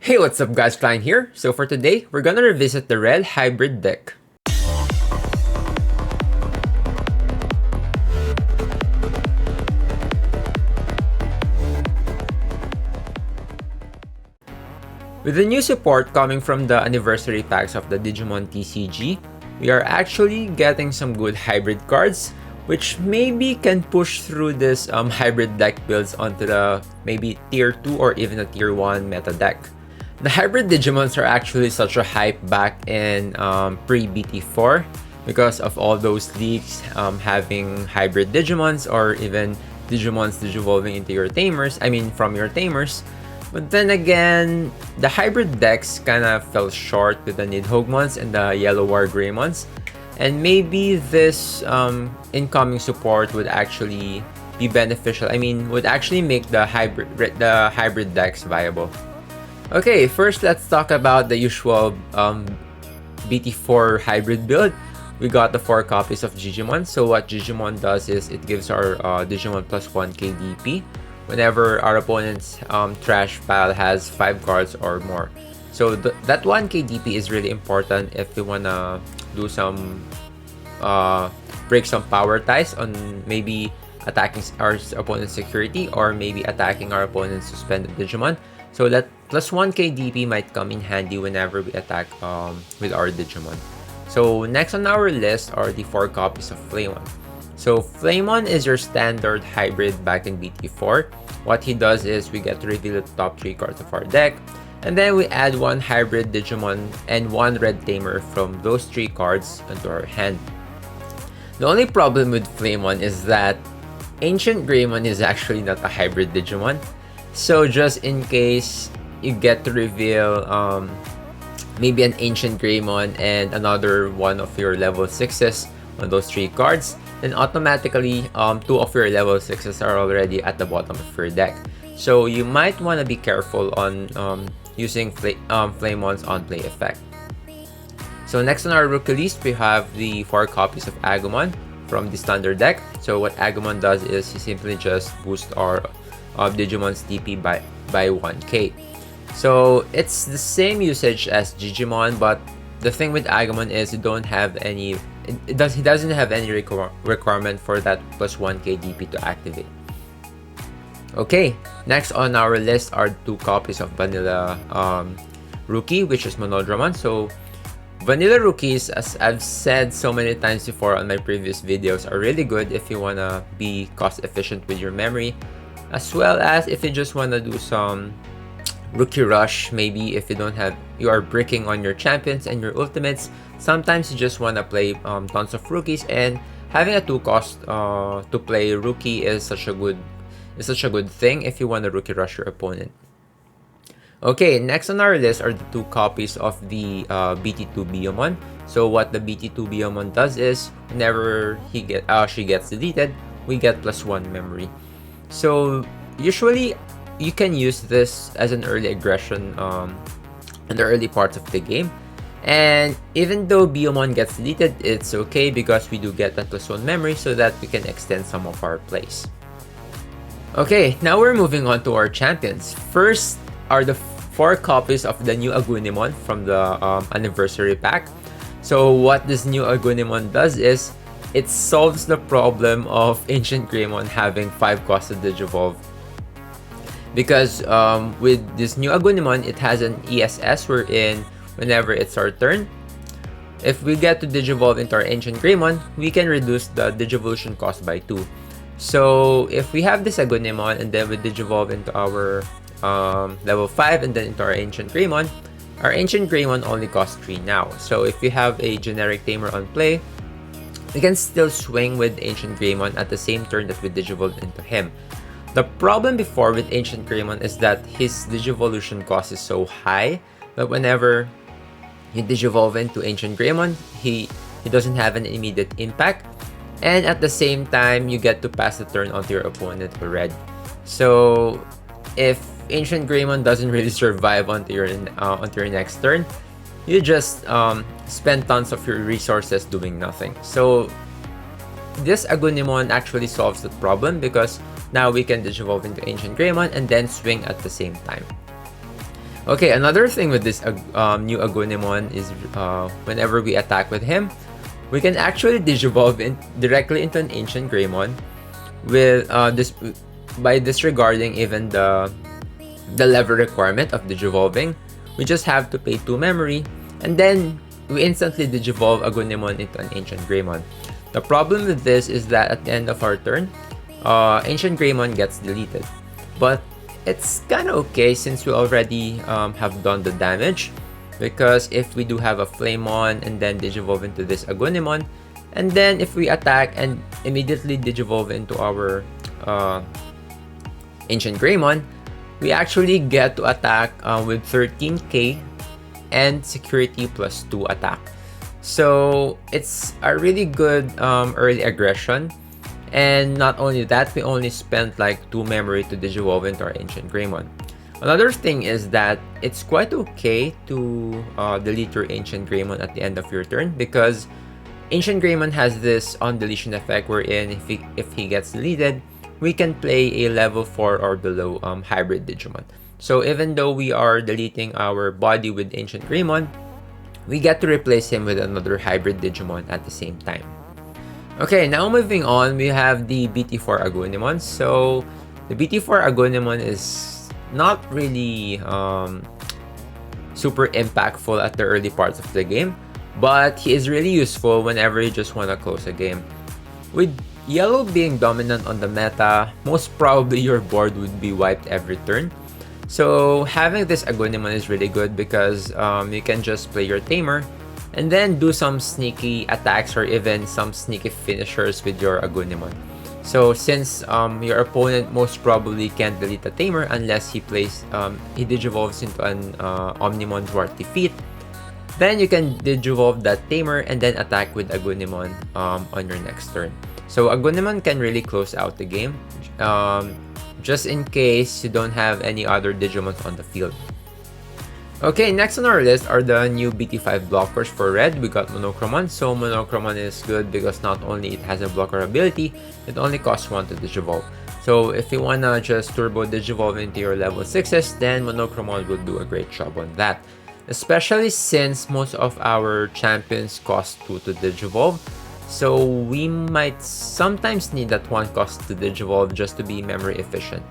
Hey, what's up guys, Klein here. So for today, we're gonna revisit the Red Hybrid deck. With the new support coming from the anniversary packs of the Digimon TCG, we are actually getting some good hybrid cards, which maybe can push through this hybrid deck builds onto the maybe tier 2 or even a tier 1 meta deck. The hybrid Digimons are actually such a hype back in pre-BT4 because of all those leaks having hybrid Digimons or even Digimons digivolving into your Tamers, from your Tamers. But then again, the hybrid decks kinda fell short with the Nidhoggmons and the Yellow War Greymons. And maybe this incoming support would actually be beneficial. Would actually make the hybrid decks viable. Okay, first let's talk about the usual BT4 hybrid build. We got the 4 copies of Digimon. So what Digimon does is it gives our Digimon plus 1 KDP whenever our opponent's trash pile has 5 cards or more. So that 1 KDP is really important if we wanna do some break some power ties on maybe attacking our opponent's security or maybe attacking our opponent's suspended Digimon. So that plus 1 KDP might come in handy whenever we attack with our Digimon. So next on our list are the 4 copies of Flamon. So Flamon is your standard hybrid back in BT4. What he does is we get to reveal the top 3 cards of our deck, and then we add 1 hybrid Digimon and 1 red Tamer from those 3 cards into our hand. The only problem with Flamon is that Ancient Greymon is actually not a hybrid Digimon. So just in case you get to reveal maybe an Ancient Greymon and another one of your level 6s on those 3 cards, then automatically 2 of your level 6s are already at the bottom of your deck. So you might want to be careful on using Flamon's on-play effect. So next on our rookie list, we have the 4 copies of Agumon from the standard deck. So what Agumon does is he simply just boosts our Digimon's DP by 1k. So it's the same usage as Digimon, but the thing with Agumon is you don't have any he doesn't have any requirement for that plus 1 KDP to activate. Okay, next on our list are 2 copies of Vanilla Rookie, which is Monodramon. So Vanilla Rookies, as I've said so many times before on my previous videos, are really good if you wanna be cost efficient with your memory, as well as if you just wanna do some rookie rush. Maybe if you are bricking on your champions and your ultimates, sometimes you just want to play tons of rookies, and having a 2 cost to play rookie is such a good thing if you want to rookie rush your opponent. Okay, next on our list are the 2 copies of the BT2 Biyomon. So what the BT2 Biyomon does is whenever she gets deleted, we get plus 1 memory. So usually you can use this as an early aggression in the early parts of the game. And even though Biyomon gets deleted, it's okay because we do get that plus 1 memory so that we can extend some of our plays. Okay, now we're moving on to our champions. First are the 4 copies of the new Agunimon from the anniversary pack. So what this new Agunimon does is it solves the problem of Ancient Greymon having 5 costs to digivolve. Because with this new Agunimon, it has an ESS wherein whenever it's our turn, if we get to digivolve into our Ancient Greymon, we can reduce the digivolution cost by 2. So if we have this Agunimon and then we digivolve into our level 5 and then into our Ancient Greymon only costs 3 now. So if we have a generic Tamer on play, we can still swing with Ancient Greymon at the same turn that we digivolve into him. The problem before with Ancient Greymon is that his digivolution cost is so high that whenever you digivolve into Ancient Greymon, he doesn't have an immediate impact, and at the same time you get to pass the turn onto your opponent already. So if Ancient Greymon doesn't really survive onto your next turn, you just spend tons of your resources doing nothing. So this Agunimon actually solves the problem because now we can digivolve into Ancient Greymon and then swing at the same time. Okay, another thing with this new Agunimon is whenever we attack with him, we can actually digivolve directly into an Ancient Greymon with this by disregarding even the level requirement of digivolving. We just have to pay 2 memory, and then we instantly digivolve Agunimon into an Ancient Greymon. The problem with this is that at the end of our turn, Ancient Greymon gets deleted. But it's kinda okay since we already have done the damage, because if we do have a Flamemon and then digivolve into this Agunimon, and then if we attack and immediately digivolve into our Ancient Greymon, we actually get to attack with 13k and security plus 2 attack. So it's a really good early aggression. And not only that, we only spent like 2 memory to digivolve into our Ancient Greymon. Another thing is that it's quite okay to delete your Ancient Greymon at the end of your turn, because Ancient Greymon has this on deletion effect wherein if he gets deleted, we can play a level 4 or below hybrid Digimon. So even though we are deleting our body with Ancient Greymon, we get to replace him with another hybrid Digimon at the same time. Okay, now moving on, we have the BT4 Agunimon. So the BT4 Agunimon is not really super impactful at the early parts of the game, but he is really useful whenever you just want to close a game. With yellow being dominant on the meta, most probably your board would be wiped every turn. So having this Agunimon is really good because you can just play your Tamer and then do some sneaky attacks or even some sneaky finishers with your Agunimon. So since your opponent most probably can't delete a Tamer unless he digivolves into an Omnimon Dwarf Defeat, then you can digivolve that Tamer and then attack with Agunimon on your next turn. So Agunimon can really close out the game, just in case you don't have any other Digimons on the field. Okay, next on our list are the new BT5 blockers for red. We got Monochromon. So Monochromon is good because not only it has a blocker ability, it only costs 1 to digivolve. So if you wanna just turbo digivolve into your level 6s, then Monochromon will do a great job on that. Especially since most of our champions cost 2 to digivolve. So we might sometimes need that 1 cost to digivolve just to be memory efficient.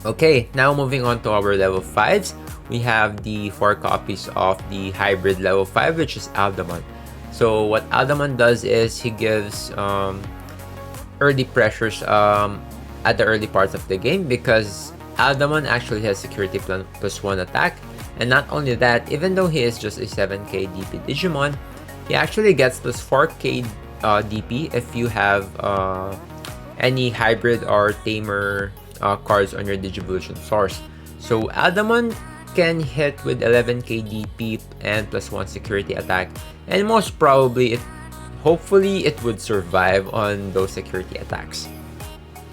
Okay, now moving on to our level 5s. We have the 4 copies of the hybrid level 5, which is Aldamon. So what Aldamon does is he gives early pressures at the early parts of the game, because Aldamon actually has security plus 1 attack. And not only that, even though he is just a 7k DP Digimon, he actually gets plus 4k DP if you have any hybrid or Tamer cards on your Digivolution source. So Aldamon can hit with 11k DP and plus 1 security attack, and most probably hopefully it would survive on those security attacks.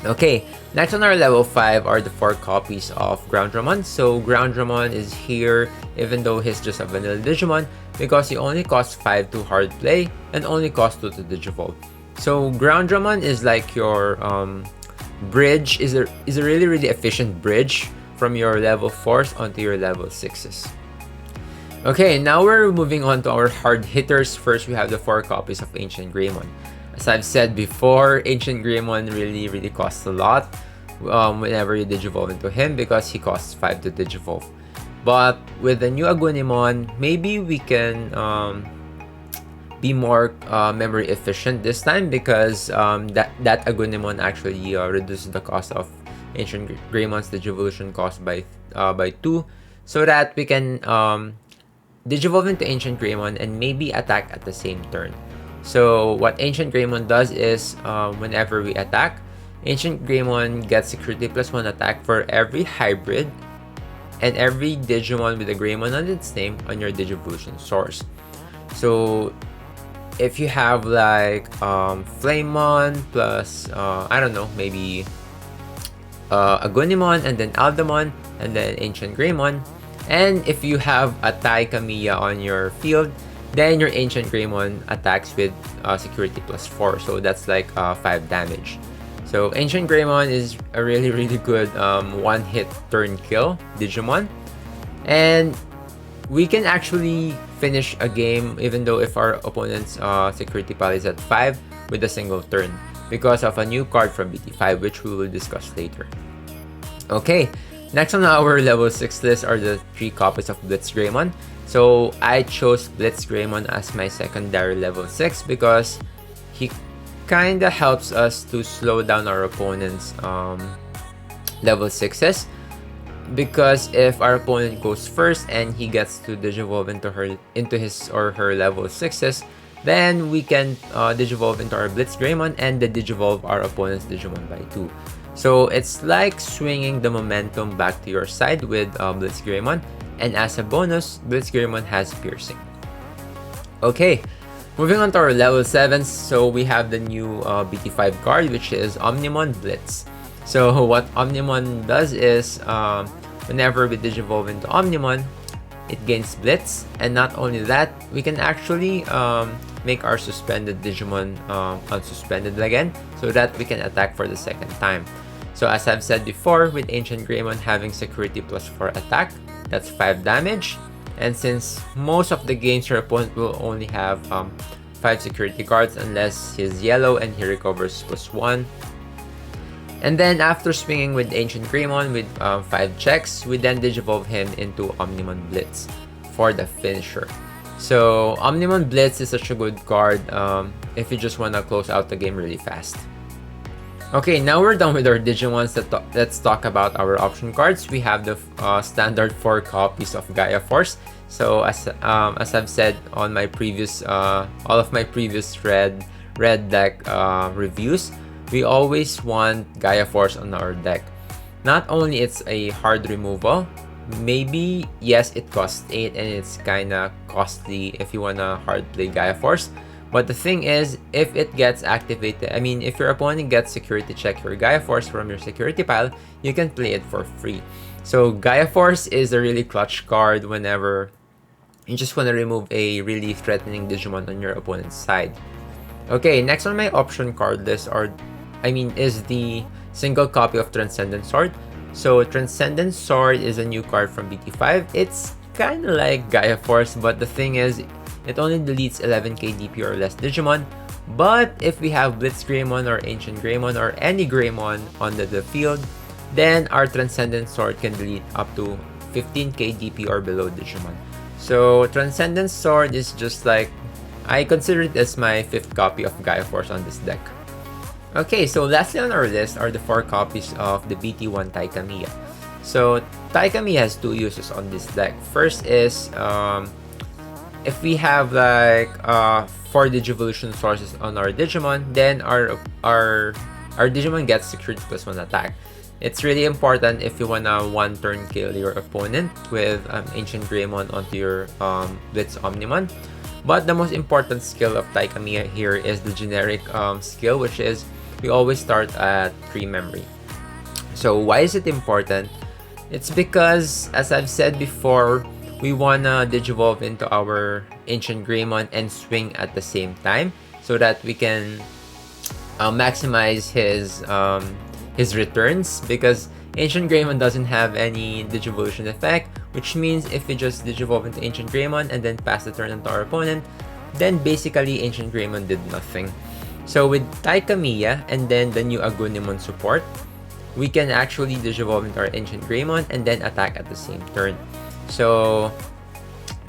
Okay, next on our level 5 are the 4 copies of Groundramon. So Groundramon is here even though he's just a vanilla Digimon, because he only costs 5 to hard play and only costs 2 to digivolve. So Groundramon is like your bridge, is a really efficient bridge from your level 4s onto your level 6s. Okay, now we're moving on to our hard hitters. First, we have the 4 copies of Ancient Greymon. As I've said before, Ancient Greymon really costs a lot whenever you digivolve into him, because he costs 5 to digivolve. But with the new Agunimon, maybe we can be more memory efficient this time, because that Agunimon actually reduces the cost of Ancient Greymon's Digivolution cost by 2, so that we can digivolve into Ancient Greymon and maybe attack at the same turn. So what Ancient Greymon does is whenever we attack, Ancient Greymon gets security plus 1 attack for every hybrid and every Digimon with a Greymon on its name on your Digivolution source. So if you have like Flamemon plus I don't know, maybe Agunimon and then Aldamon and then Ancient Greymon, and if you have a Tai Kamiya on your field, then your Ancient Greymon attacks with security plus 4, so that's like 5 damage. So Ancient Greymon is a really good one-hit turn kill Digimon. And we can actually finish a game even though if our opponent's security pile is at 5 with a single turn because of a new card from BT5, which we will discuss later. Okay, next on our level 6 list are the 3 copies of Blitz Greymon. So I chose Blitz Greymon as my secondary level 6 because he kinda helps us to slow down our opponent's level 6s. Because if our opponent goes first and he gets to digivolve into his or her level 6s, then we can digivolve into our Blitz Greymon and the digivolve our opponent's Digimon by 2. So it's like swinging the momentum back to your side with Blitz Greymon, and as a bonus, Blitz Greymon has piercing. Okay, moving on to our level 7s, so we have the new BT5 card, which is Omnimon Blitz. So what Omnimon does is, whenever we digivolve into Omnimon, it gains Blitz, and not only that, we can actually make our suspended Digimon unsuspended again, so that we can attack for the second time. So as I've said before, with Ancient Greymon having security +4 attack, that's 5 damage, and since most of the games your opponent will only have 5 security cards unless he's yellow and he recovers +1. And then after swinging with Ancient Greymon with 5 checks, we then digivolve him into Omnimon Blitz for the finisher. So Omnimon Blitz is such a good card if you just want to close out the game really fast. Okay, now we're done with our Digimons. Let's talk about our option cards. We have the standard 4 copies of Gaia Force. So as I've said on my previous all of my previous red deck reviews, we always want Gaia Force on our deck. Not only it's a hard removal, maybe yes it costs 8 and it's kinda costly if you wanna hard play Gaia Force. But the thing is, if it gets activated, I mean, if your opponent gets security check your Gaia Force from your security pile, you can play it for free. So Gaia Force is a really clutch card whenever you just want to remove a really threatening Digimon on your opponent's side. Okay, next on my option card list is the single copy of Transcendent Sword. So Transcendent Sword is a new card from BT5. It's kind of like Gaia Force, but the thing is, it only deletes 11k DP or less Digimon. But if we have Blitz Greymon or Ancient Greymon or any Greymon on the field, then our Transcendent Sword can delete up to 15k DP or below Digimon. So Transcendent Sword is just like, I consider it as my 5th copy of Gaia Force on this deck. Okay, so lastly on our list are the 4 copies of the BT1 Taikamiya. So Taikamiya has 2 uses on this deck. First is, if we have like 4 Digivolution sources on our Digimon, then our Digimon gets security +1 attack. It's really important if you wanna 1-turn kill your opponent with Ancient Greymon onto your Blitz Omnimon. But the most important skill of Taikamiya here is the generic skill, which is we always start at 3 memory. So why is it important? It's because, as I've said before, we wanna digivolve into our Ancient Greymon and swing at the same time so that we can maximize his returns, because Ancient Greymon doesn't have any Digivolution effect, which means if we just digivolve into Ancient Greymon and then pass the turn onto our opponent, then basically Ancient Greymon did nothing. So with Taikamiya and then the new Agunimon support, we can actually digivolve into our Ancient Greymon and then attack at the same turn. So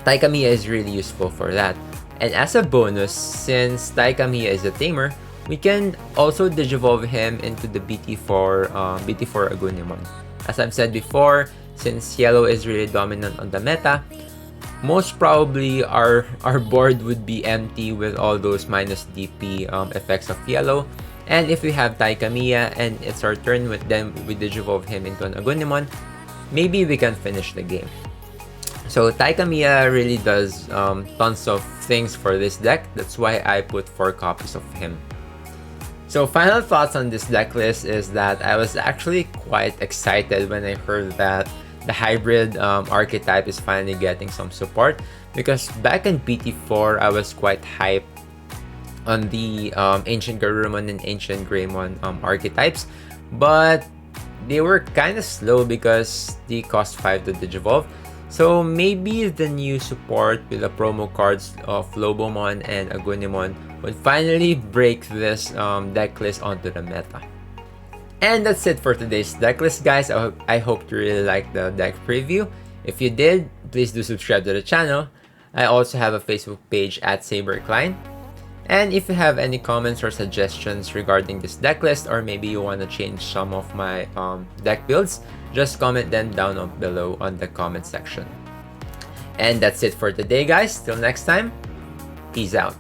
Taikamiya is really useful for that. And as a bonus, since Taikamiya is a Tamer, we can also digivolve him into the BT4 Agunimon. As I've said before, since yellow is really dominant on the meta, most probably our board would be empty with all those minus DP effects of yellow. And if we have Taikamiya and it's our turn, then we digivolve him into an Agunimon, maybe we can finish the game. So Taikamiya really does tons of things for this deck. That's why I put 4 copies of him. So final thoughts on this deck list is that I was actually quite excited when I heard that the hybrid archetype is finally getting some support, because back in BT4 I was quite hyped on the Ancient Garurumon and Ancient Greymon archetypes, but they were kind of slow because they cost 5 to digivolve. So maybe the new support with the promo cards of Lobomon and Agunimon would finally break this deck list onto the meta. And that's it for today's deck list, guys. I hope you really liked the deck preview. If you did, please do subscribe to the channel. I also have a Facebook page at SaberKlein. And if you have any comments or suggestions regarding this deck list, or maybe you want to change some of my deck builds, just comment them down below on the comment section. And that's it for today, guys. Till next time, peace out.